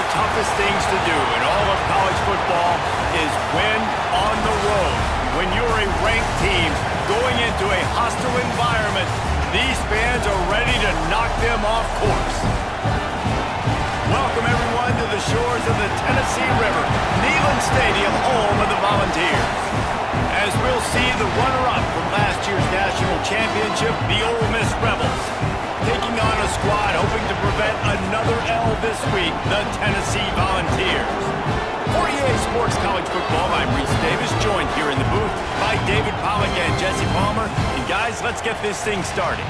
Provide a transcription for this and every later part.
the toughest things to do in all of college football is win on the road. When you're a ranked team going into a hostile environment, these fans are ready to knock them off course. Welcome, everyone, to the shores of the Tennessee River, Neyland Stadium, home of the Volunteers. As we'll see the runner-up from last year's national championship, the Ole Miss Rebels, taking on a squad hoping to prevent another L this week, the Tennessee Volunteers. For EA Sports College Football, I'm Reese Davis, joined here in the booth by David Pollack and Jesse Palmer. And guys, let's get this thing started.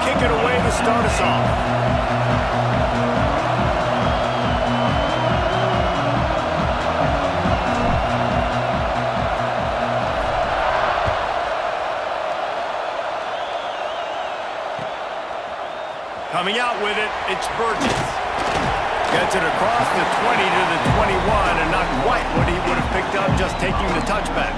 Kick it away to start us off. Coming out with it, it's Burgess. Gets it across the 20 to the 21, and not quite what he would have picked up just taking the touchback.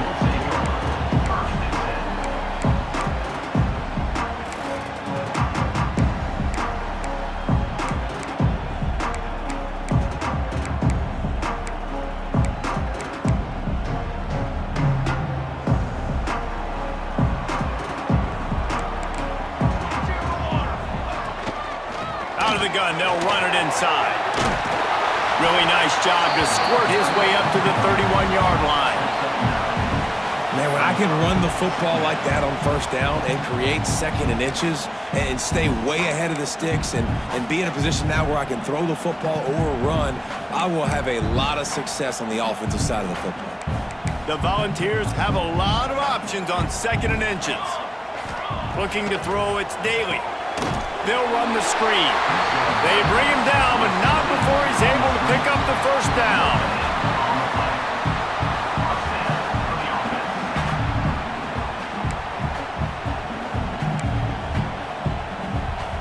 Out of the gun, they'll run it inside. Really nice job to squirt his way up to the 31-yard line. Man, when I can run the football like that on first down and create second and inches and stay way ahead of the sticks and be in a position now where I can throw the football or run, I will have a lot of success on the offensive side of the football. The Volunteers have a lot of options on second and inches. Looking to throw, it's Daly. They'll run the screen. They bring him down, but not before he's able to pick up the first down.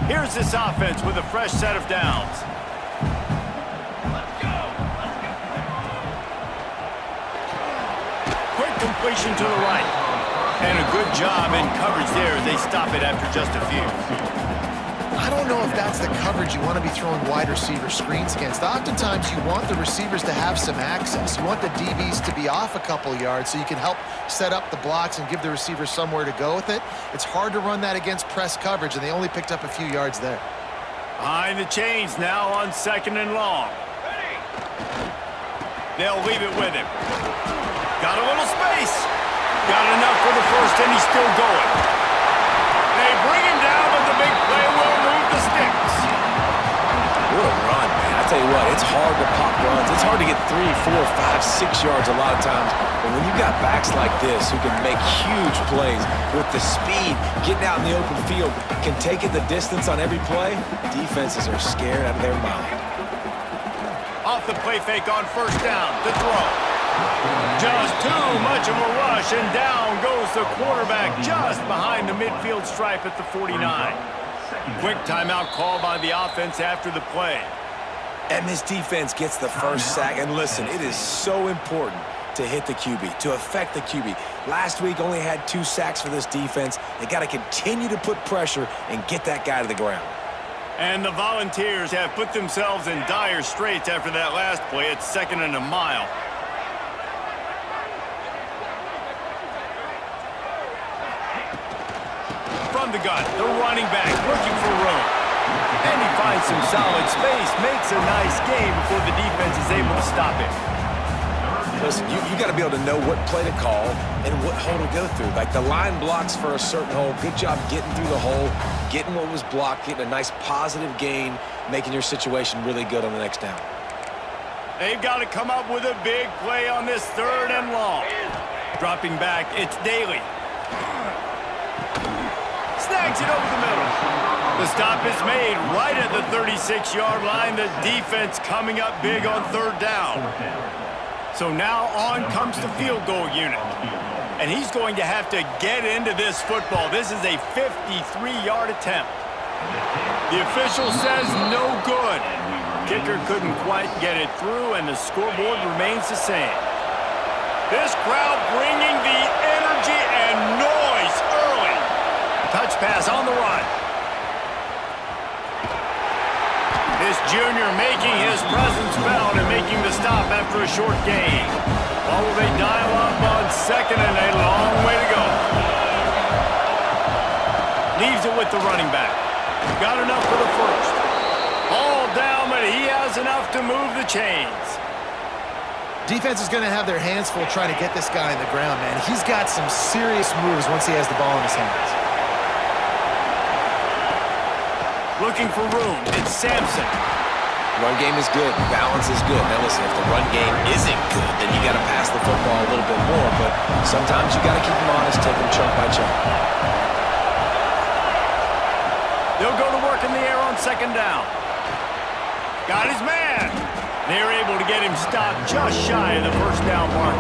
Here's this offense with a fresh set of downs. Quick completion to the right. And a good job in coverage there as they stop it after just a few. I don't know if that's the coverage you want to be throwing wide receiver screens against. Oftentimes, you want the receivers to have some access. You want the DBs to be off a couple yards so you can help set up the blocks and give the receivers somewhere to go with it. It's hard to run that against press coverage, and they only picked up a few yards there. Behind the chains now on second and long. They'll leave it with him. Got a little space. Got enough for the first, and he's still going. They bring him down, but the big play will move the sticks. What a run, man. I tell you what, it's hard to pop runs. It's hard to get 3, 4, 5, 6 yards a lot of times. But when you've got backs like this who can make huge plays with the speed, getting out in the open field, can take it the distance on every play, defenses are scared out of their mind. Off the play fake on first down to throw. Just too much of a rush, and down goes the quarterback just behind the midfield stripe at the 49. Quick timeout call by the offense after the play. And this defense gets the first sack. And listen, it is so important to hit the QB, to affect the QB. Last week only had 2 sacks for this defense. They got to continue to put pressure and get that guy to the ground. And the Volunteers have put themselves in dire straits after that last play. It's second and a mile. From the gun, the running back looking for room. And he finds some solid space, makes a nice game before the defense is able to stop it. Listen, you got to be able to know what play to call and what hole to go through. Like the line blocks for a certain hole. Good job getting through the hole, getting what was blocked, getting a nice positive gain, making your situation really good on the next down. They've got to come up with a big play on this third and long. Dropping back, it's Daly. Snags it over the middle. The stop is made right at the 36-yard line. The defense coming up big on third down. So now on comes the field goal unit. And he's going to have to get into this football. This is a 53-yard attempt. The official says no good. Kicker couldn't quite get it through, and the scoreboard remains the same. This crowd bringing the energy and noise early. Touch pass on the run. This junior making his presence felt and making the stop after a short gain. What will they dial up on second, and a long way to go. Leaves it with the running back. Got enough for the first. All down, but he has enough to move the chains. Defense is going to have their hands full trying to get this guy on the ground, man. He's got some serious moves once he has the ball in his hands. Looking for room. It's Sampson. Run game is good. Balance is good. Now listen, if the run game isn't good, then you got to pass the football a little bit more. But sometimes you got to keep them honest, take them chunk by chunk. They'll go to work in the air on second down. Got his man. They're able to get him stopped just shy of the first down mark.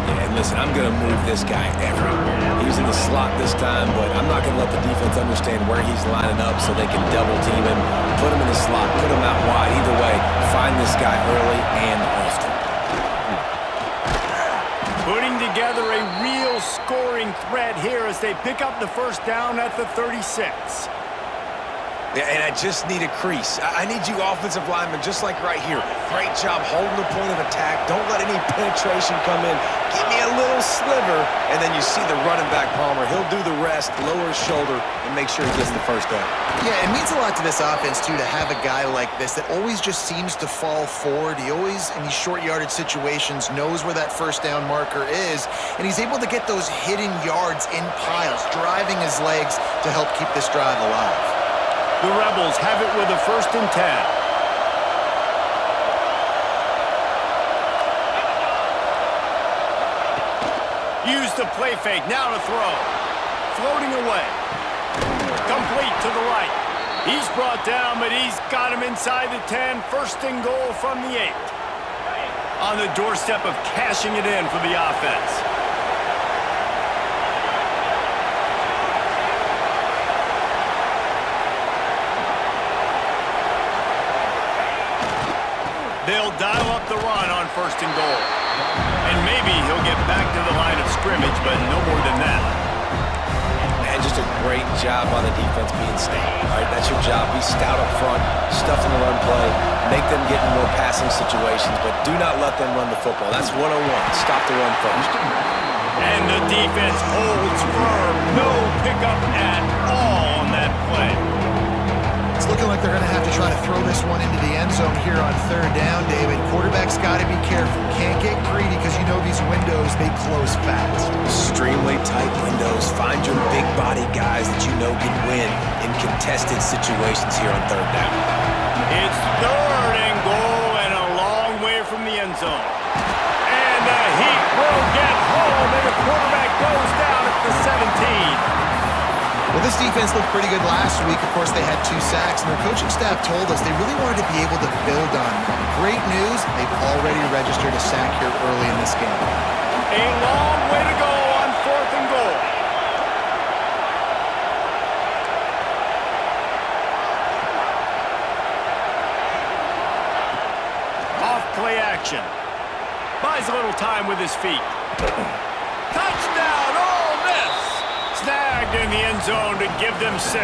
Yeah, and listen, I'm going to move this guy everywhere. He's in the slot this time, but I'm not going to let the defense understand where he's lining up so they can double team him, put him in the slot, put him out wide. Either way, find this guy early and often. Putting together a real scoring threat here as they pick up the first down at the 36. Yeah, and I just need a crease. I need you offensive linemen just like right here. Great job holding the point of attack. Don't let any penetration come in. Give me a little sliver, and then you see the running back, Palmer. He'll do the rest, lower his shoulder, and make sure he gets the first down. Yeah, it means a lot to this offense, too, to have a guy like this that always just seems to fall forward. He always, in these short yardage situations, knows where that first down marker is, and he's able to get those hidden yards in piles, driving his legs to help keep this drive alive. The Rebels have it with a 1st and 10. Use the play fake, now to throw. Floating away. Complete to the right. He's brought down, but he's got him inside the 10. 1st and goal from the 8. On the doorstep of cashing it in for the offense. They'll dial up the run on 1st and goal. And maybe he'll get back to the line of scrimmage, but no more than that. Man, just a great job on the defense being stout. All right, that's your job. Be stout up front, stuff in the run play, make them get in more passing situations, but do not let them run the football. That's 101. Stop the run first. And the defense holds firm. No pickup at all on that play. It's looking like they're going to have to try to throw this one into the end zone here on 3rd down, David. Quarterback's got to be careful. Can't get greedy because you know these windows, they close fast. Extremely tight windows. Find your big body guys that you know can win in contested situations here on 3rd down. It's 3rd and goal and a long way from the end zone. And the Heat will get home, and the quarterback goes down at the 17. Well, this defense looked pretty good last week. Of course, they had 2 sacks, and their coaching staff told us they really wanted to be able to build on it. Great news, they've already registered a sack here early in this game. A long way to go on 4th and goal. Off play action. Buys a little time with his feet. Touchdown, Ole Miss! Snagged in the end zone to give them 6.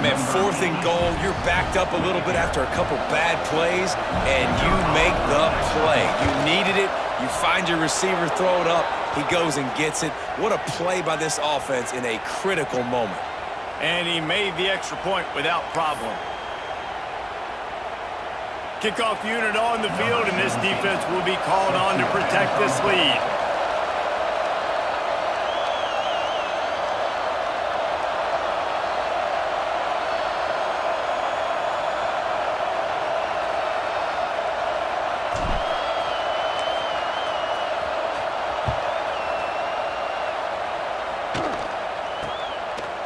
Man, 4th and goal, you're backed up a little bit after a couple bad plays, and you make the play. You needed it. You find your receiver, throw it up. He goes and gets it. What a play by this offense in a critical moment. And he made the extra point without problem. Kickoff unit on the field, and this defense will be called on to protect this lead.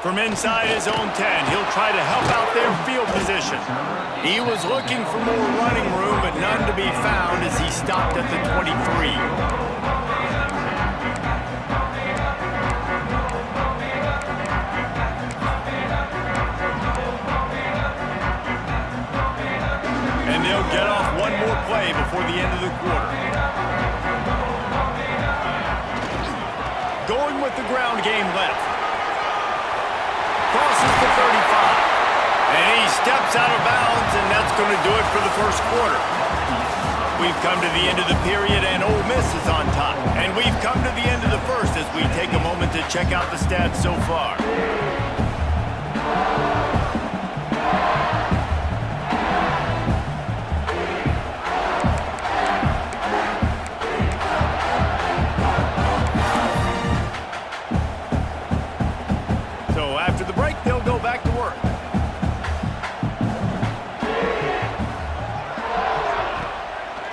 From inside his own 10, he'll try to help out their field position. He was looking for more running room, but none to be found as he stopped at the 23. And they'll get off one more play before the end of the quarter. Going with the ground game left. Crosses the 35. And he steps out of bounds, and that's going to do it for the first quarter. We've come to the end of the period, and Ole Miss is on top. And we've come to the end of the first as we take a moment to check out the stats so far. So after the break, they'll go back to work.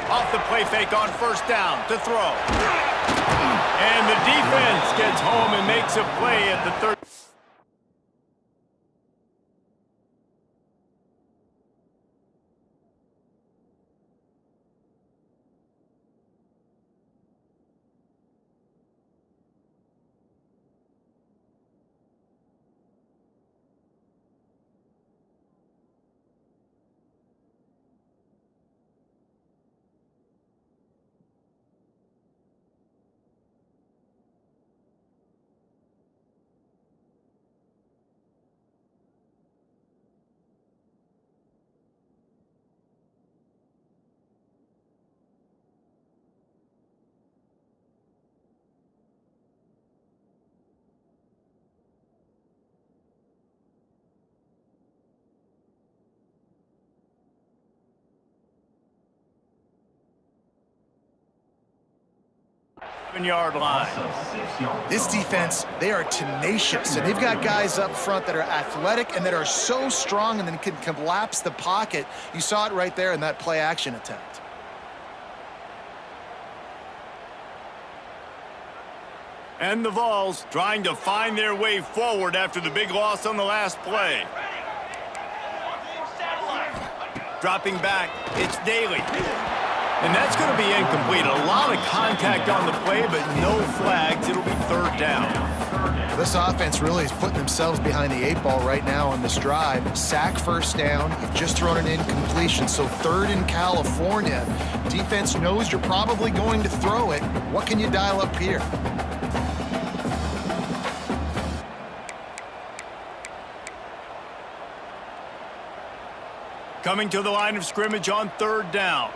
Off the play fake on first down to throw. And the defense gets home and makes a play at the 30. Yard line. This defense, they are tenacious, and they've got guys up front that are athletic and that are so strong and then can collapse the pocket. You saw it right there in that play action attempt. And the Vols trying to find their way forward after the big loss on the last play. Dropping back, it's Daly. And that's going to be incomplete. A lot of contact on the play, but no flags. It'll be third down. This offense really is putting themselves behind the 8 ball right now on this drive. Sack first down. You've just thrown an incompletion, so third in California. Defense knows you're probably going to throw it. What can you dial up here? Coming to the line of scrimmage on third down.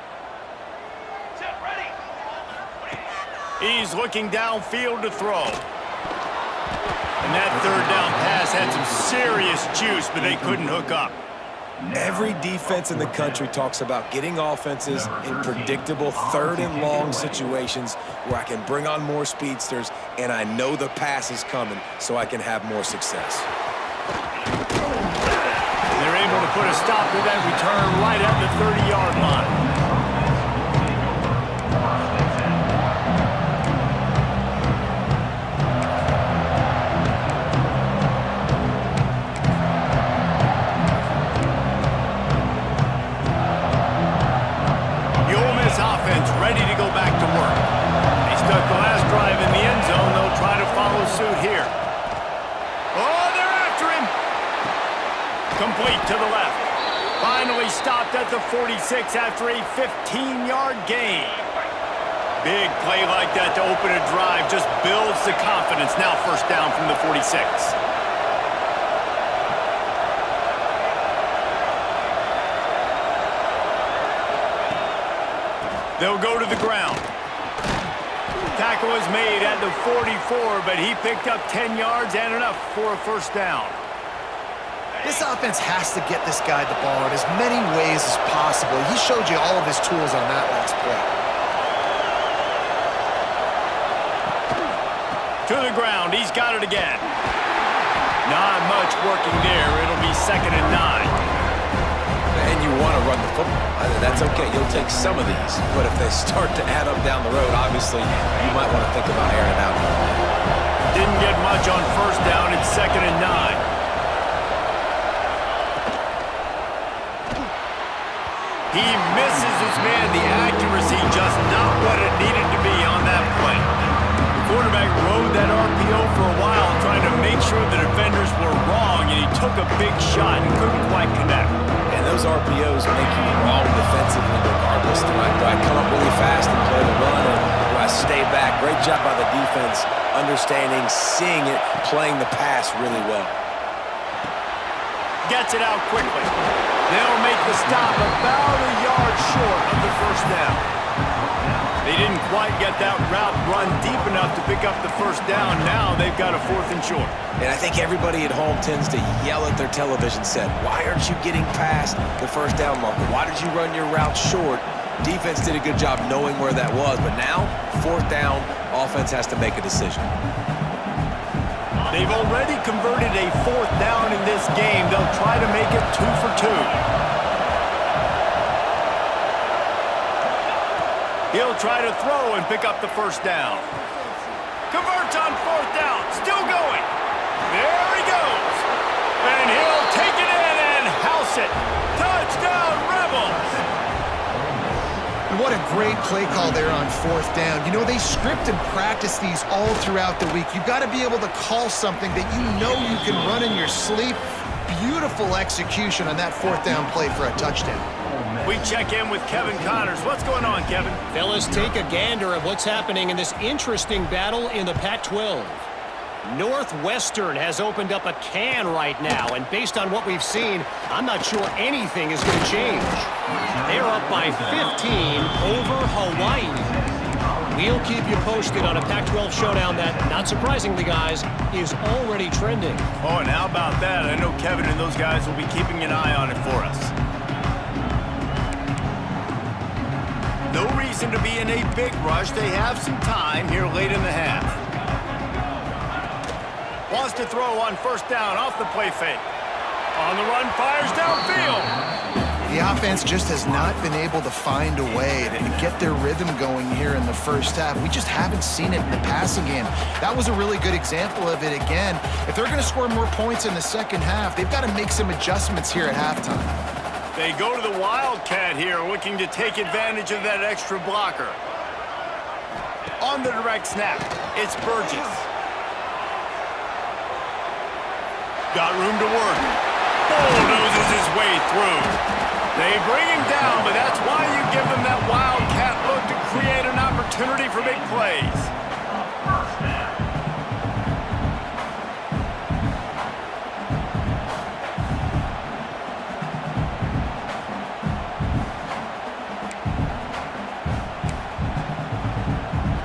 He's looking downfield to throw. And that third down pass had some serious juice, but they couldn't hook up. Every defense in the country talks about getting offenses in predictable third and long situations where I can bring on more speedsters and I know the pass is coming so I can have more success. They're able to put a stop to that return right at the 30-yard line. Offense ready to go back to work. They stuck the last drive in the end zone. They'll try to follow suit here. Oh, they're after him. Complete to the left. Finally stopped at the 46 after a 15-yard gain. Big play like that to open a drive just builds the confidence. Now first down from the 46. They'll go to the ground. Tackle is made at the 44, but he picked up 10 yards and enough for a first down. This offense has to get this guy the ball in as many ways as possible. He showed you all of his tools on that last play. To the ground, he's got it again. Not much working there. It'll be 2nd and 9. And you want to run the football. That's okay. You'll take some of these. But if they start to add up down the road, obviously, you might want to think about airing it out. Didn't get much on first down. It's 2nd and 9. He misses his man. The accuracy just not what it needed to be on that play. The quarterback rode that RPO for a while, trying to make sure the defenders were wrong, and he took a big shot and couldn't quite connect. And those RPOs make you wrong defensively. this. Do I come up really fast and play the run, or do I stay back? Great job by the defense, understanding, seeing it, playing the pass really well. Gets it out quickly. They'll make the stop about a yard short of the first down. They didn't quite get that route run deep enough to pick up the first down. Now they've got a 4th and short. And I think everybody at home tends to yell at their television set, why aren't you getting past the first down marker? Why did you run your route short? Defense did a good job knowing where that was, but now, 4th down, offense has to make a decision. They've already converted a 4th down in this game. They'll try to make it 2 for 2. He'll try to throw and pick up the first down. Converts on 4th down. Still going. There he goes. And he'll take it in and house it. Touchdown, Rebels. And what a great play call there on 4th down. You know, they script and practice these all throughout the week. You've got to be able to call something that you know you can run in your sleep. Beautiful execution on that 4th down play for a touchdown. We check in with Kevin Connors. What's going on, Kevin? Fellas, take a gander at what's happening in this interesting battle in the Pac-12. Northwestern has opened up a can right now, and based on what we've seen, I'm not sure anything is going to change. They're up by 15 over Hawaii. We'll keep you posted on a Pac-12 showdown that, not surprisingly, guys, is already trending. Oh, and how about that? I know Kevin and those guys will be keeping an eye on it for us. No reason to be in a big rush. They have some time here late in the half. Wants to throw on 1st down off the play fake. On the run, fires downfield. The offense just has not been able to find a way to get their rhythm going here in the first half. We just haven't seen it in the passing game. That was a really good example of it again. If they're going to score more points in the second half, they've got to make some adjustments here at halftime. They go to the Wildcat here, looking to take advantage of that extra blocker. On the direct snap, it's Burgess. Got room to work. Bulldozes his way through. They bring him down, but that's why you give them that Wildcat look to create an opportunity for big plays.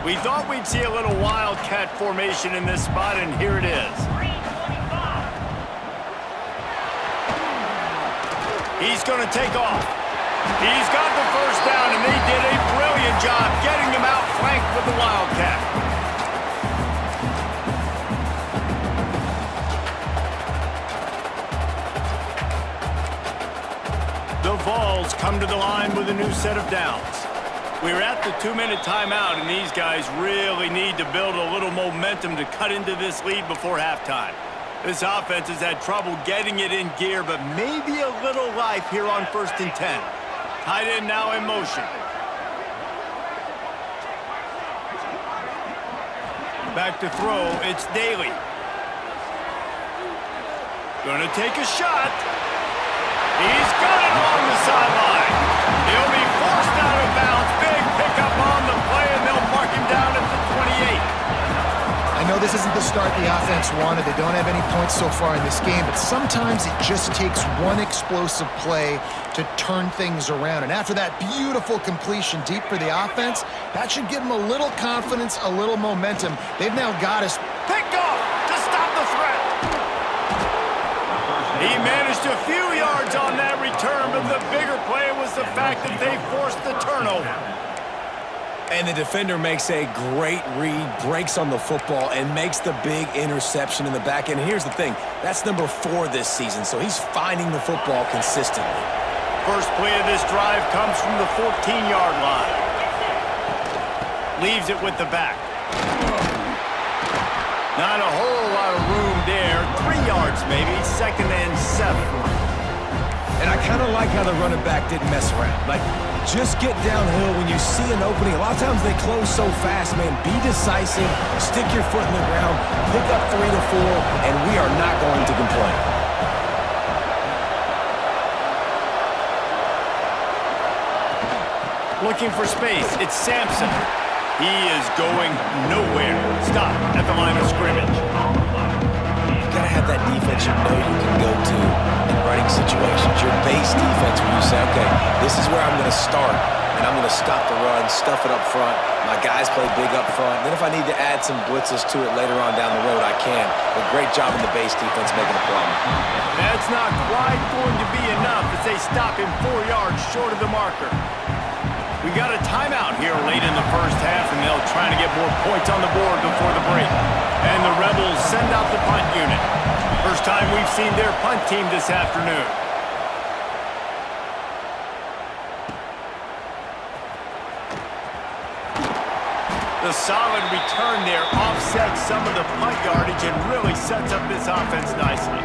We thought we'd see a little Wildcat formation in this spot, and here it is. He's going to take off. He's got the first down, and they did a brilliant job getting him out flanked with the Wildcat. The Vols come to the line with a new set of downs. We're at the 2-minute timeout, and these guys really need to build a little momentum to cut into this lead before halftime. This offense has had trouble getting it in gear, but maybe a little life here on 1st and 10. Tight end now in motion. Back to throw, it's Daly. Gonna take a shot. He's got it along the sideline. He'll be forced out of bounds. Big pickup on the play, and they'll mark him down at the 28. I know this isn't the start the offense wanted. They don't have any points so far in this game, but sometimes it just takes one explosive play to turn things around. And after that beautiful completion deep for the offense, that should give them a little confidence, a little momentum. They've now got us picked off to stop the threat. He managed a few yards on that return, but the bigger play was the fact that they forced the turnover. And the defender makes a great read, breaks on the football, and makes the big interception in the back end. Here's the thing, that's number 4 this season, so he's finding the football consistently. First play of this drive comes from the 14-yard line. Leaves it with the back. Not a whole lot of room there. 3 yards maybe, 2nd and 7. And I kind of like how the running back didn't mess around. Like, just get downhill when you see an opening. A lot of times they close so fast, man. Be decisive, stick your foot in the ground, pick up 3 to 4, and we are not going to complain. Looking for space. It's Sampson. He is going nowhere. Stop at the line of scrimmage. You gotta have that defense you know you can go to in running situations. Your base defense where you say, okay, this is where I'm gonna start, and I'm gonna stop the run, stuff it up front. My guys play big up front. Then if I need to add some blitzes to it later on down the road, I can. But great job in the base defense making a problem. That's not quite going to be enough as they stop him 4 yards short of the marker. We got a timeout here late in the first half, and they'll try to get more points on the board before the break. And the Rebels send out the punt unit. First time we've seen their punt team this afternoon. The solid return there offsets some of the punt yardage and really sets up this offense nicely.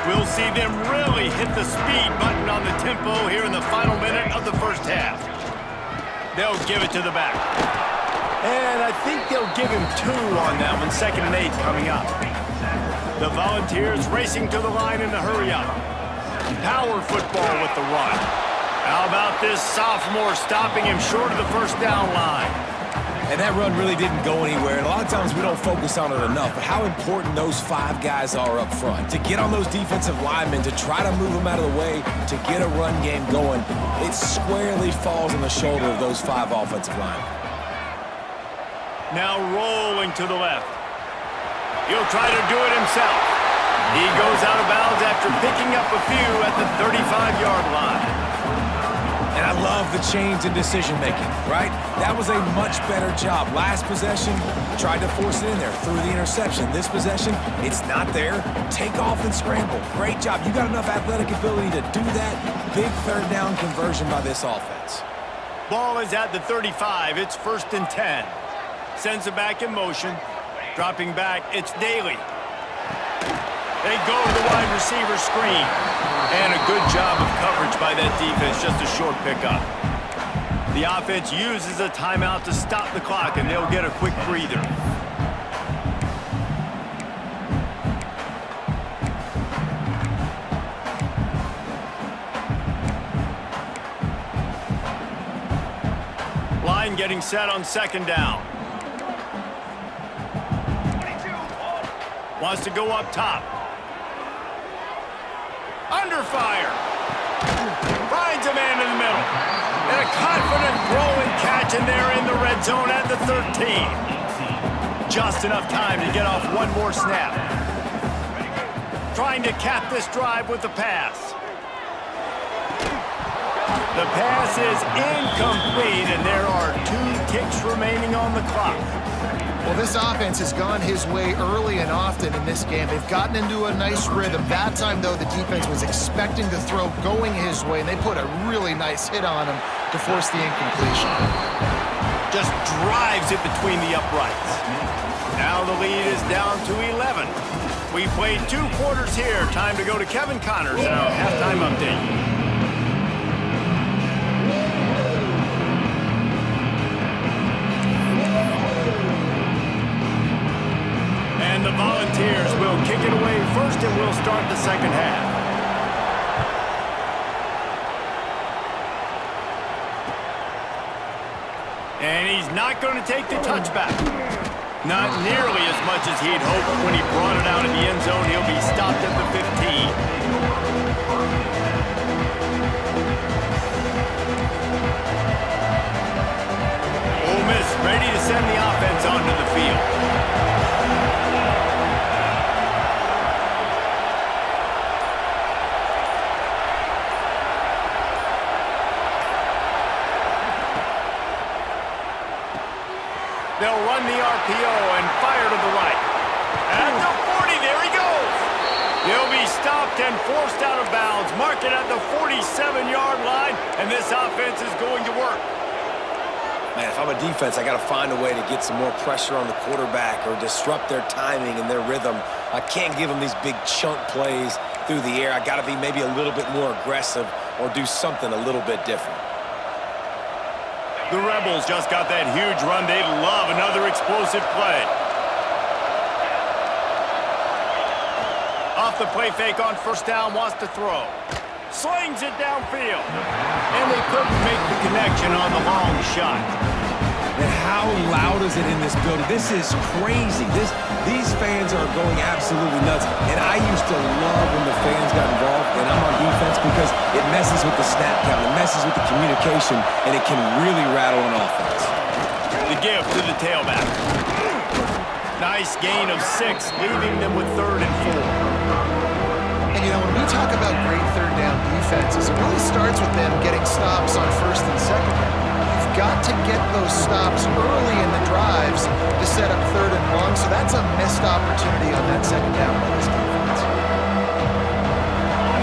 We'll see them really hit the speed button on the tempo here in the final minute of the first half. They'll give it to the back. And I think they'll give him 2 on that one. 2nd and 8 coming up. The Volunteers racing to the line in a hurry-up. Power football with the run. How about this sophomore stopping him short of the first down line? And that run really didn't go anywhere, and a lot of times we don't focus on it enough, but how important those 5 guys are up front. To get on those defensive linemen, to try to move them out of the way, to get a run game going, it squarely falls on the shoulder of those 5 offensive linemen. Now rolling to the left. He'll try to do it himself. He goes out of bounds after picking up a few at the 35-yard line. And I love the change in decision-making, right? That was a much better job. Last possession, tried to force it in there, threw the interception. This possession, it's not there. Take off and scramble. Great job. You got enough athletic ability to do that. Big 3rd down conversion by this offense. Ball is at the 35. It's 1st and 10. Sends it back in motion. Dropping back, it's Daly. They go to the wide receiver screen. And a good job of coverage by that defense, just a short pickup. The offense uses a timeout to stop the clock, and they'll get a quick breather. Line getting set on 2nd down. Wants to go up top. Under fire. Finds a man in the middle. And a confident throw and catch, and they're in the red zone at the 13. Just enough time to get off one more snap. Trying to cap this drive with the pass. The pass is incomplete, and there are 2 ticks remaining on the clock. Well, this offense has gone his way early and often in this game. They've gotten into a nice rhythm. That time, though, the defense was expecting the throw going his way, and they put a really nice hit on him to force the incompletion. Just drives it between the uprights. Now the lead is down to 11. We played 2 quarters here. Time to go to Kevin Connors in our halftime update. And the Volunteers will kick it away first, and we'll start the 2nd half. And he's not going to take the touchback. Not nearly as much as he'd hoped when he brought it out in the end zone. He'll be stopped at the 15. Ole Miss ready to send the offense onto the field. They'll run the RPO and fire to the right. At the 40, there he goes. He'll be stopped and forced out of bounds. Mark it at the 47-yard line, and this offense is going to work. Man, if I'm a defense, I got to find a way to get some more pressure on the quarterback or disrupt their timing and their rhythm. I can't give them these big chunk plays through the air. I got to be maybe a little bit more aggressive or do something a little bit different. The Rebels just got that huge run. They'd love another explosive play. Off the play fake on first down, wants to throw. Slings it downfield. And they couldn't make the connection on the long shot. And how loud is it in this building? This is crazy. These fans are going absolutely nuts. And I used to love when the fans got involved, and I'm on defense because it messes with the snap count, it messes with the communication, and it can really rattle an offense. The give to the tailback. Nice gain of 6, leaving them with 3rd and 4. And, you know, when we talk about great third down defenses, it really starts with them getting stops on first and second down. You've got to get those stops early in the drives to set up 3rd and long, so that's a missed opportunity on that second down by this defense.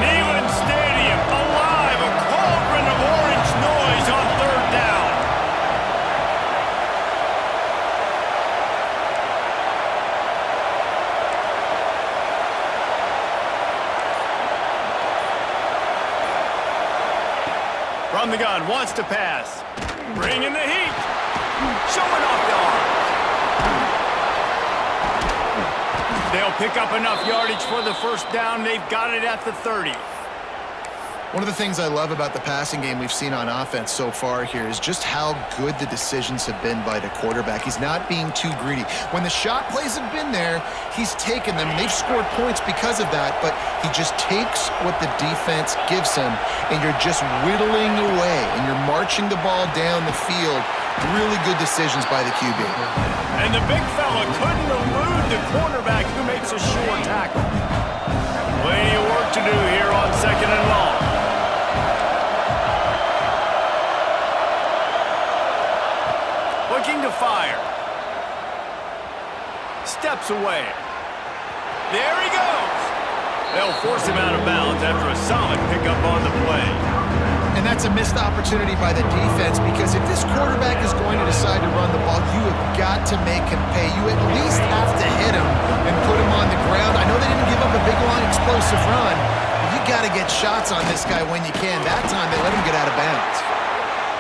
Neyland Stadium alive, a cauldron of orange noise on 3rd down. From the gun, wants to pass. Bringing the heat. Showing off the arm. They'll pick up enough yardage for the first down. They've got it at the 30. One of the things I love about the passing game we've seen on offense so far here is just how good the decisions have been by the quarterback. He's not being too greedy. When the shot plays have been there, he's taken them, and they've scored points because of that, but he just takes what the defense gives him, and you're just whittling away, and you're marching the ball down the field. Really good decisions by the QB. And the big fella couldn't elude the cornerback who makes a sure tackle. Plenty of work to do here on 2nd and long. Looking to fire. Steps away. There he goes. They'll force him out of bounds after a solid pickup on the play. And that's a missed opportunity by the defense, because if this quarterback is going to decide to run the ball, you have got to make him pay. You at least have to hit him and put him on the ground. I know they didn't give up a big, long, explosive run, but you got to get shots on this guy when you can. That time, they let him get out of bounds.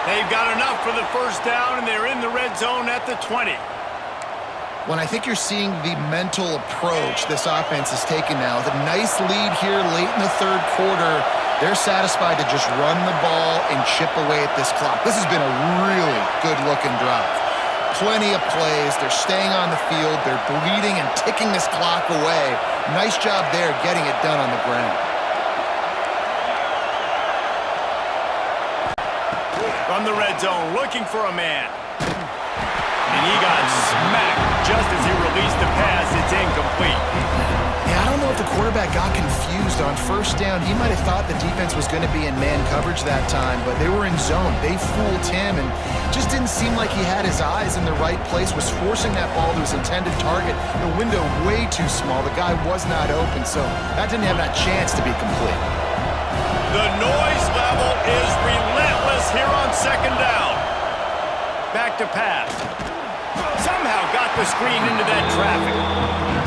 They've got enough for the first down, and they're in the red zone at the 20. When I think you're seeing the mental approach this offense is taking now, with a nice lead here late in the 3rd quarter, they're satisfied to just run the ball and chip away at this clock. This has been a really good-looking drive. Plenty of plays. They're staying on the field. They're bleeding and ticking this clock away. Nice job there getting it done on the ground. From the red zone, looking for a man. And he got smacked just as he released the pass. It's incomplete. Yeah, I don't know if the quarterback got confused on first down. He might have thought the defense was going to be in man coverage that time, but they were in zone. They fooled him and just didn't seem like he had his eyes in the right place, was forcing that ball to his intended target. The window way too small. The guy was not open, so that didn't have that chance to be complete. The noise level is relentless here on 2nd down. Back to pass. Somehow got the screen into that traffic.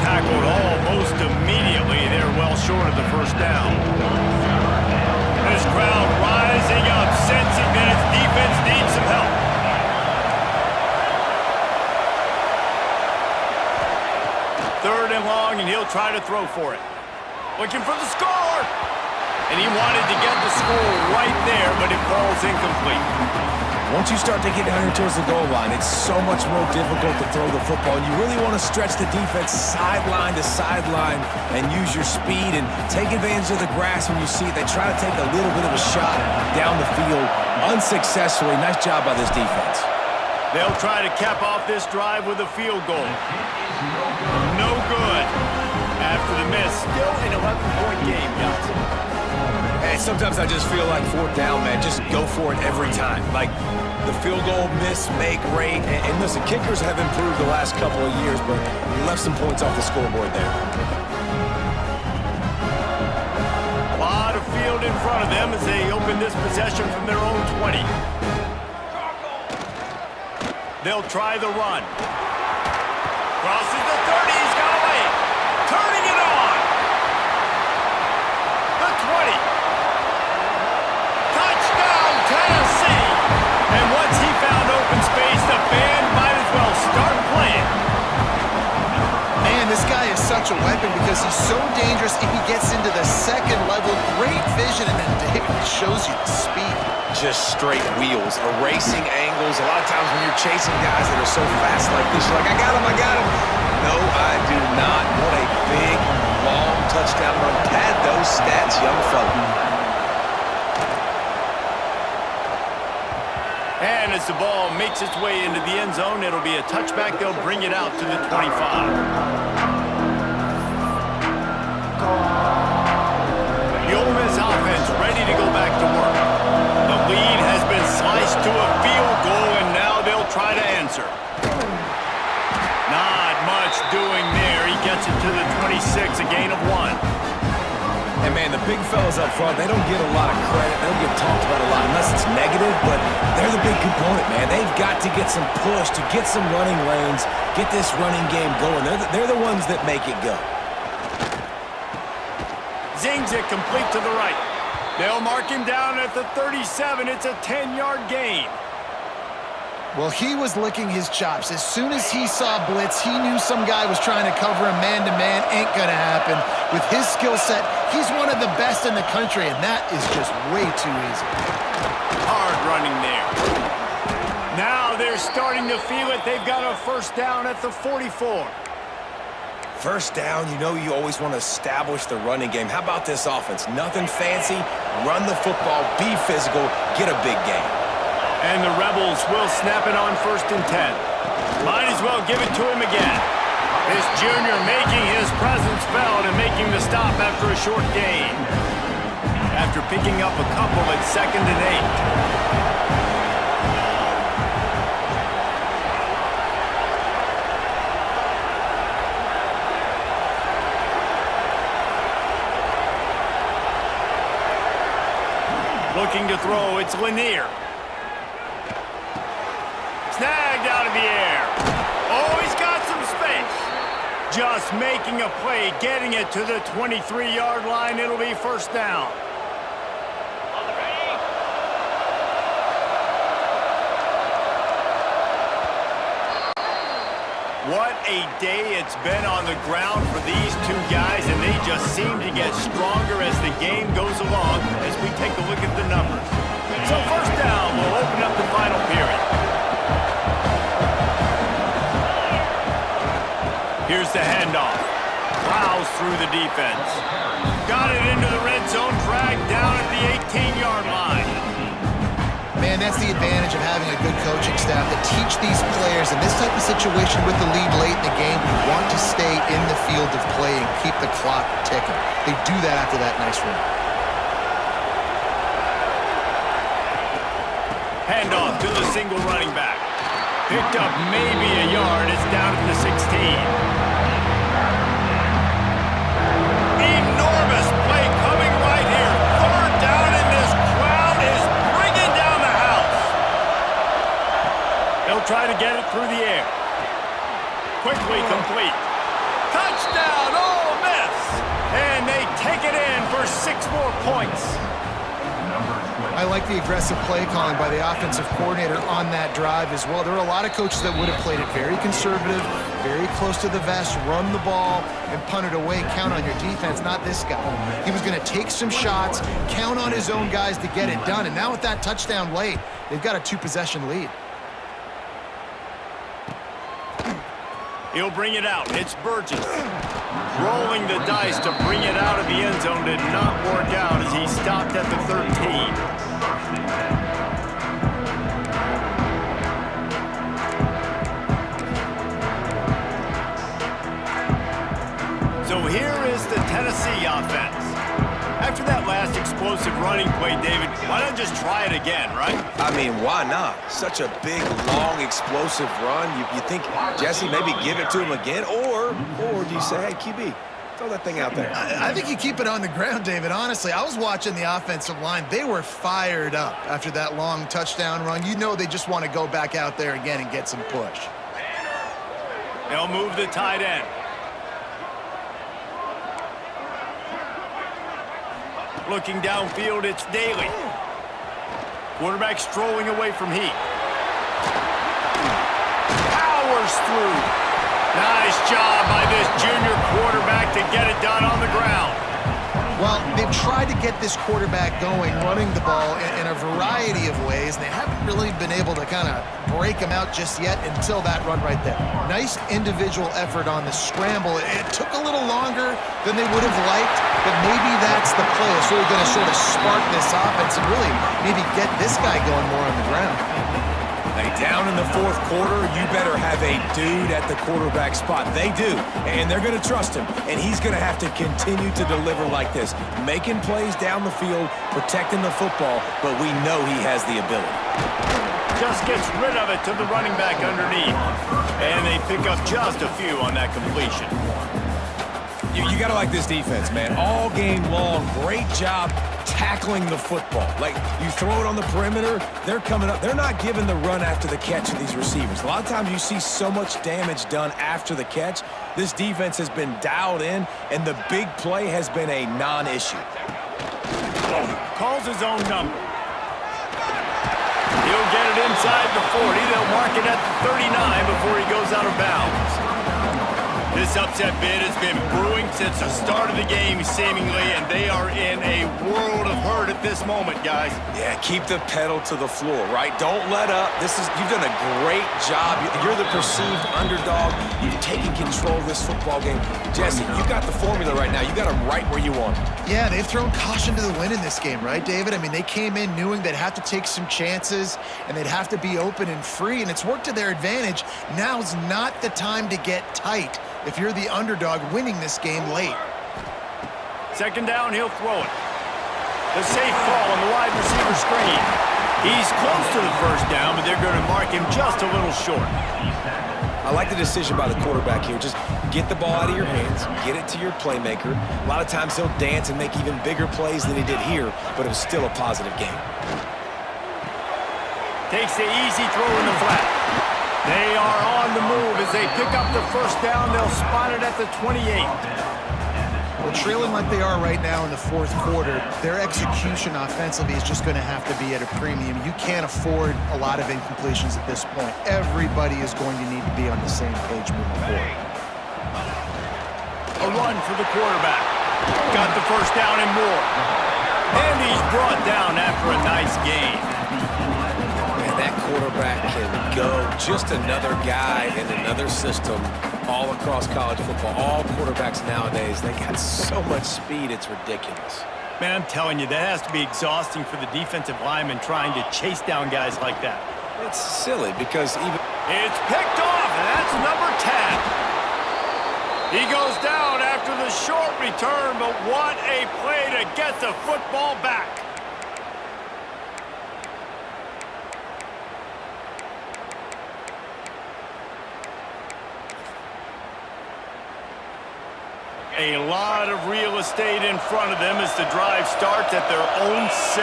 Tackled almost immediately. They're well short of the first down. This crowd rising up, sensing that its defense needs some help. Third and long, and he'll try to throw for it. Looking for the score! And he wanted to get the score right there, but it falls incomplete. Once you start to get down here towards the goal line, it's so much more difficult to throw the football. And you really want to stretch the defense sideline to sideline and use your speed and take advantage of the grass when you see it. They try to take a little bit of a shot down the field unsuccessfully. Nice job by this defense. They'll try to cap off this drive with a field goal. No good. After the miss, still an 11-point game, guys. And sometimes I just feel like 4th down, man, just go for it every time. Like the field goal, miss, make, rate. And listen, kickers have improved the last couple of years, but we left some points off the scoreboard there. A lot of field in front of them as they open this possession from their own 20. They'll try the run. Crosses the 30, he's got away. Turning it on. The 20. Touchdown, Tennessee! And once he found such a weapon because he's so dangerous if he gets into the second level. Great vision, and then David shows you the speed. Just straight wheels, erasing angles. A lot of times when you're chasing guys that are so fast like this, you're like, I got him, I got him. No, I do not. What a big, long touchdown run. Pad those stats, young fella. And as the ball makes its way into the end zone, it'll be a touchback. They'll bring it out to the 25. The Ole Miss offense ready to go back to work. The lead has been sliced to a field goal, and now they'll try to answer. Not much doing there. He gets it to the 26, a gain of 1. And, man, the big fellas up front, they don't get a lot of credit. They don't get talked about a lot unless it's negative, but they're the big component, man. They've got to get some push, to get some running lanes, get this running game going. They're the ones that make it go. Zings it complete to the right. They'll mark him down at the 37. It's a 10-yard gain. Well, he was licking his chops. As soon as he saw blitz, he knew some guy was trying to cover him man-to-man. Ain't gonna happen. With his skill set, he's one of the best in the country, and that is just way too easy. Hard running there. Now they're starting to feel it. They've got a first down at the 44. First down, you know you always want to establish the running game. How about this offense? Nothing fancy. Run the football, be physical, get a big gain. And the Rebels will snap it on 1st and 10. Might as well give it to him again. This junior making his presence felt and making the stop after a short gain. After picking up a couple at 2nd and 8. Looking to throw, it's Lanier. Snagged out of the air. Oh, he's got some space. Just making a play, getting it to the 23-yard line. It'll be first down. What a day it's been on the ground for these two guys, and they just seem to get stronger as the game goes along as we take a look at the numbers. So first down will open up the final period. Here's the handoff. Plows through the defense. Got it into the red zone, dragged down at the 18-yard line. Man, that's the advantage of having a good coaching staff to teach these players in this type of situation with the lead late in the game. We want to stay in the field of play and keep the clock ticking. They do that after that nice run. Handoff to the single running back. Picked up maybe a yard. It's down at the 16. Enormous play coming right here. 3rd down, and this crowd is bringing down the house. They'll try to get it through the air. Quickly complete. Touchdown, Ole Miss. And they take it in for 6 more points. I like the aggressive play calling by the offensive coordinator on that drive as well. There are a lot of coaches that would have played it very conservative, very close to the vest, run the ball, and punt it away, count on your defense, not this guy. He was going to take some shots, count on his own guys to get it done, and now with that touchdown late, they've got a 2-possession lead. He'll bring it out. It's Burgess. Rolling the dice to bring it out of the end zone did not work out as he stopped at the 13. So here is the Tennessee offense. After that last explosive running play, David, why not just try it again, right? I mean, why not? Such a big, long, explosive run. You think, Jesse, maybe give it to him again? Or do you say, hey, QB, throw that thing out there? I think you keep it on the ground, David. Honestly, I was watching the offensive line. They were fired up after that long touchdown run. You know they just want to go back out there again and get some push. They'll move the tight end. Looking downfield, it's Daly. Quarterback strolling away from Heat. Powers through. Nice job by this junior quarterback to get it done on the ground. Well, they've tried to get this quarterback going, running the ball in a variety of ways, and they haven't really been able to kind of break him out just yet until that run right there. Nice individual effort on the scramble. It took a little longer than they would have liked, but maybe that's the play. It's really going to sort of spark this offense and really maybe get this guy going more on the ground. Hey, down in the fourth quarter, you better have a dude at the quarterback spot. They do, and they're going to trust him, and he's going to have to continue to deliver like this, making plays down the field, protecting the football, but we know he has the ability. Just gets rid of it to the running back underneath. And they pick up just a few on that completion. You got to like this defense, man. All game long, great job tackling the football. Like, you throw it on the perimeter, they're coming up. They're not giving the run after the catch to these receivers. A lot of times you see so much damage done after the catch. This defense has been dialed in, and the big play has been a non-issue. Calls his own number. He'll get it inside the 40. They'll mark it at the 39 before he goes out of bounds. This upset bid has been brewing since the start of the game, seemingly, and they are in a world of hurt at this moment, guys. Yeah, keep the pedal to the floor, right? Don't let up. You've done a great job. You're the perceived underdog. You've taken control of this football game. Jesse, you got the formula right now. You got them right where you want them. Yeah, they've thrown caution to the wind in this game, right, David? I mean, they came in knowing they'd have to take some chances and they'd have to be open and free, and it's worked to their advantage. Now's not the time to get tight if you're the underdog winning this game late. Second down, he'll throw it. The safe call on the wide receiver screen. He's close to the first down, but they're going to mark him just a little short. I like the decision by the quarterback here. Just get the ball out of your hands, get it to your playmaker. A lot of times he'll dance and make even bigger plays than he did here, but it was still a positive game. Takes the easy throw in the flat. They are on the move as they pick up the first down. They'll spot it at the 28. Well, trailing like they are right now in the fourth quarter, their execution offensively is just going to have to be at a premium. You can't afford a lot of incompletions at this point. Everybody is going to need to be on the same page moving forward. A run for the quarterback. Got the first down and more. And he's brought down after a nice gain. That quarterback can go. Just another guy in another system all across college football. All quarterbacks nowadays, they got so much speed, it's ridiculous. Man, I'm telling you, that has to be exhausting for the defensive lineman trying to chase down guys like that. It's silly because even... It's picked off, and that's number 10. He goes down after the short return, but what a play to get the football back. A lot of real estate in front of them as the drive starts at their own 6.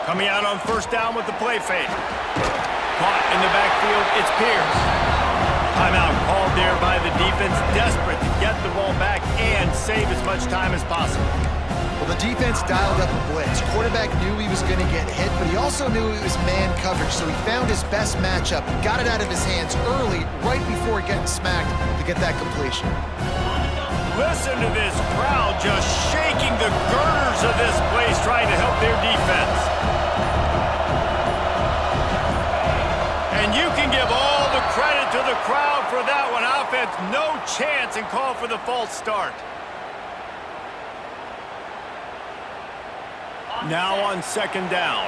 Coming out on first down with the play fake. Caught in the backfield, it's Pierce. Timeout called there by the defense, desperate to get the ball back and save as much time as possible. Well, the defense dialed up a blitz. Quarterback knew he was going to get hit, but he also knew it was man coverage, so he found his best matchup, got it out of his hands early, right before getting smacked to get that completion. Listen to this crowd just shaking the girders of this place, trying to help their defense. And you can give all the credit to the crowd for that one. Offense, no chance, and call for the false start. Now on second down.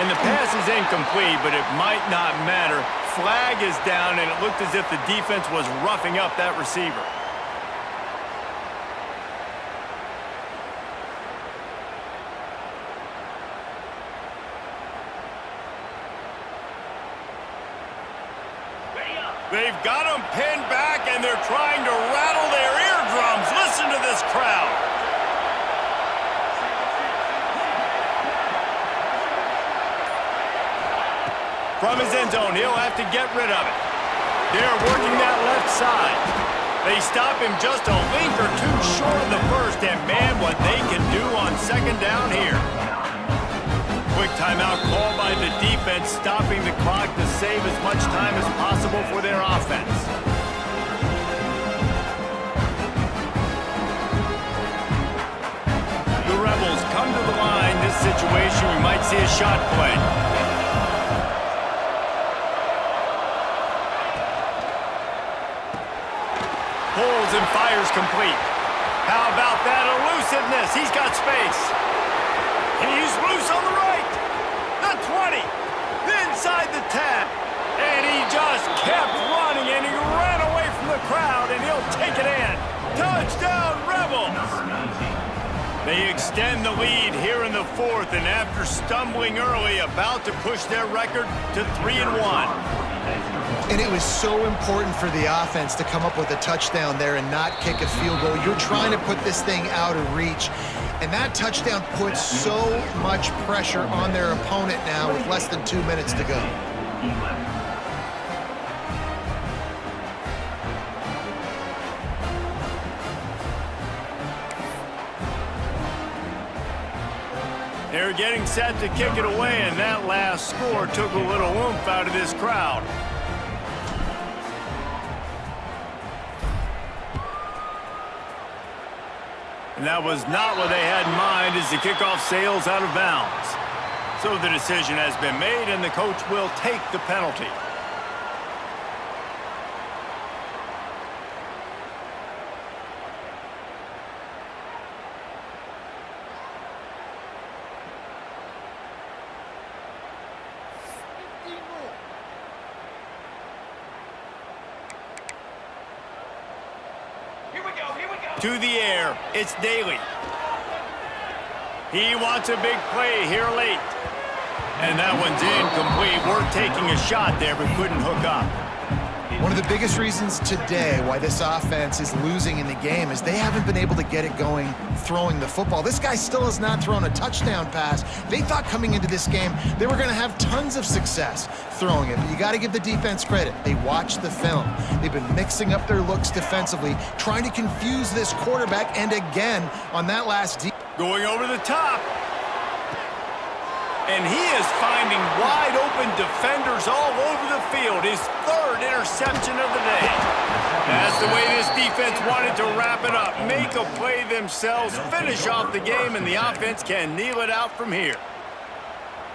And the pass is incomplete, but it might not matter. Flag is down, and it looked as if the defense was roughing up that receiver. They've got them pinned back, and they're trying to rattle their eardrums. Listen to this crowd. From his end zone, he'll have to get rid of it. They're working that left side. They stop him just a link or two short of the first, and man, what they can do on second down here. Quick timeout call by the defense, stopping the clock to save as much time as possible for their offense. The Rebels come to the line. This situation, we might see a shot play. Pulls and fires complete. How about that elusiveness? He's got space. He's loose on the right. The 20. Inside the 10. And he just kept running, and he ran away from the crowd, and he'll take it in. Touchdown, Rebels! They extend the lead here in the fourth, and after stumbling early, about to push their record to 3-1. And it was so important for the offense to come up with a touchdown there and not kick a field goal. You're trying to put this thing out of reach. And that touchdown puts so much pressure on their opponent now with less than 2 minutes to go. They're getting set to kick it away, and that last score took a little oomph out of this crowd. And that was not what they had in mind as the kickoff sails out of bounds. So the decision has been made, and the coach will take the penalty. To the air, it's Daly. He wants a big play here late. And that one's incomplete. We're taking a shot there, but couldn't hook up. One of the biggest reasons today why this offense is losing in the game is they haven't been able to get it going throwing the football. This guy still has not thrown a touchdown pass. They thought coming into this game they were going to have tons of success throwing it, but you got to give the defense credit. They watched the film. They've been mixing up their looks defensively, trying to confuse this quarterback, and again on that last going over the top. And he is finding wide-open defenders all over the field. His third interception of the day. That's the way this defense wanted to wrap it up. Make a play themselves, finish off the game, and the offense can kneel it out from here.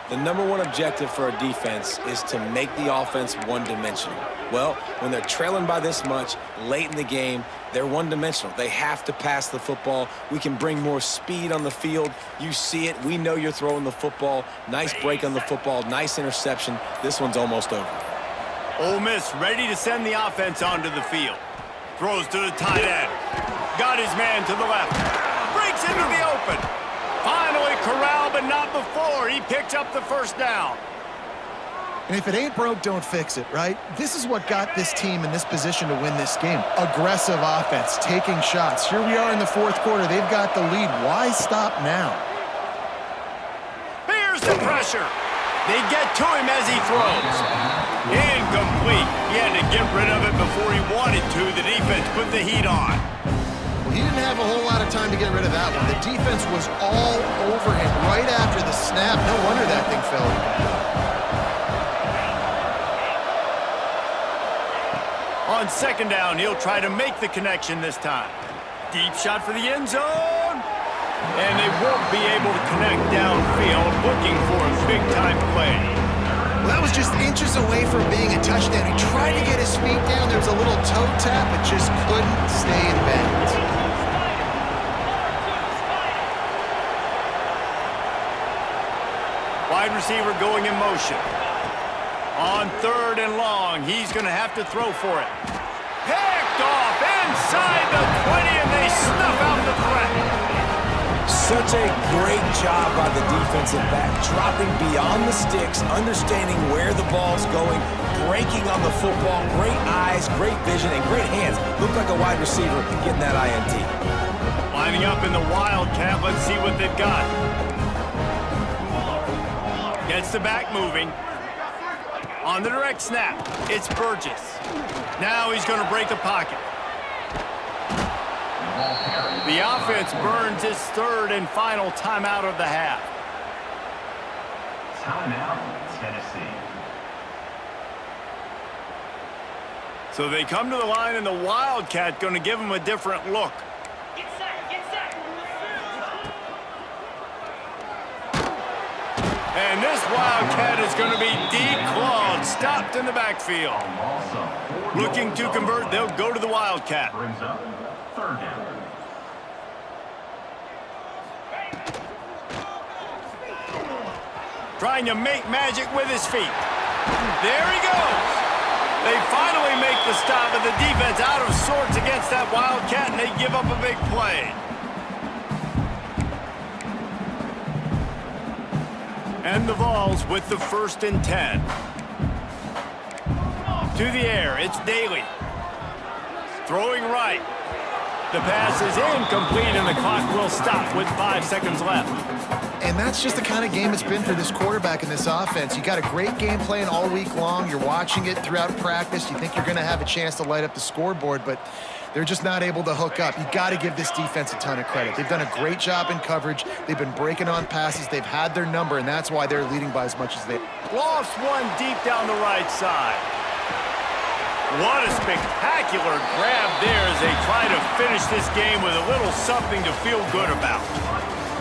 The number one objective for a defense is to make the offense one-dimensional. Well, when they're trailing by this much late in the game, they're one-dimensional. They have to pass the football. We can bring more speed on the field. You see it. We know you're throwing the football. Nice break on the football. Nice interception. This one's almost over. Ole Miss ready to send the offense onto the field. Throws to the tight end. Got his man to the left. Breaks into the open. Finally corralled, but not before. He picks up the first down. And if it ain't broke, don't fix it, right? This is what got this team in this position to win this game. Aggressive offense, taking shots. Here we are in the fourth quarter. They've got the lead. Why stop now? Here's the pressure. They get to him as he throws. Incomplete. He had to get rid of it before he wanted to. The defense put the heat on. Well, he didn't have a whole lot of time to get rid of that one. The defense was all over him right after the snap. No wonder that thing fell. On second down, he'll try to make the connection this time. Deep shot for the end zone. And they won't be able to connect downfield, looking for a big-time play. Well, that was just inches away from being a touchdown. He tried to get his feet down. There was a little toe tap, but just couldn't stay in bounds. Wide receiver going in motion. On third and long, he's going to have to throw for it. Picked off inside the 20, and they snuff out the threat. Such a great job by the defensive back, dropping beyond the sticks, understanding where the ball's going, breaking on the football, great eyes, great vision, and great hands. Looked like a wide receiver getting that INT. Lining up in the Wildcat, let's see what they've got. Gets the back moving. On the direct snap, it's Burgess. Now he's going to break the pocket. The offense burns its third and final timeout of the half. Timeout, Tennessee. So they come to the line, and the Wildcat going to give them a different look. Get set, get set. And this Wildcat is going to be declawed, stopped in the backfield. Looking to convert, they'll go to the Wildcat. Brings up third down. Trying to make magic with his feet. There he goes. They finally make the stop, but the defense out of sorts against that Wildcat, and they give up a big play. And the Vols with the 1st and 10. To the air, it's Daly. Throwing right. The pass is incomplete, and the clock will stop with 5 seconds left. And that's just the kind of game it's been for this quarterback in this offense. You got a great game plan all week long. You're watching it throughout practice. You think you're going to have a chance to light up the scoreboard, but they're just not able to hook up. You got to give this defense a ton of credit. They've done a great job in coverage. They've been breaking on passes. They've had their number, and that's why they're leading by as much as they. Lost one deep down the right side. What a spectacular grab there as they try to finish this game with a little something to feel good about.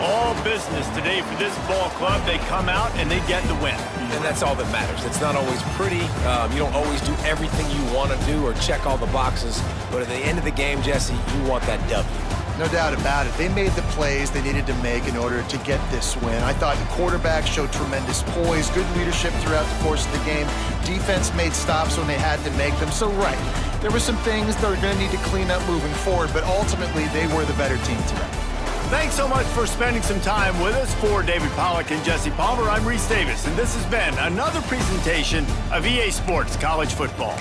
All business today for this ball club. They come out and they get the win. And that's all that matters. It's not always pretty. You don't always do everything you want to do or check all the boxes. But at the end of the game, Jesse, you want that W. No doubt about it. They made the plays they needed to make in order to get this win. I thought the quarterback showed tremendous poise, good leadership throughout the course of the game. Defense made stops when they had to make them. So, right, there were some things that are going to need to clean up moving forward, but ultimately they were the better team today. Thanks so much for spending some time with us. For David Pollack and Jesse Palmer, I'm Reese Davis, and this has been another presentation of EA Sports College Football.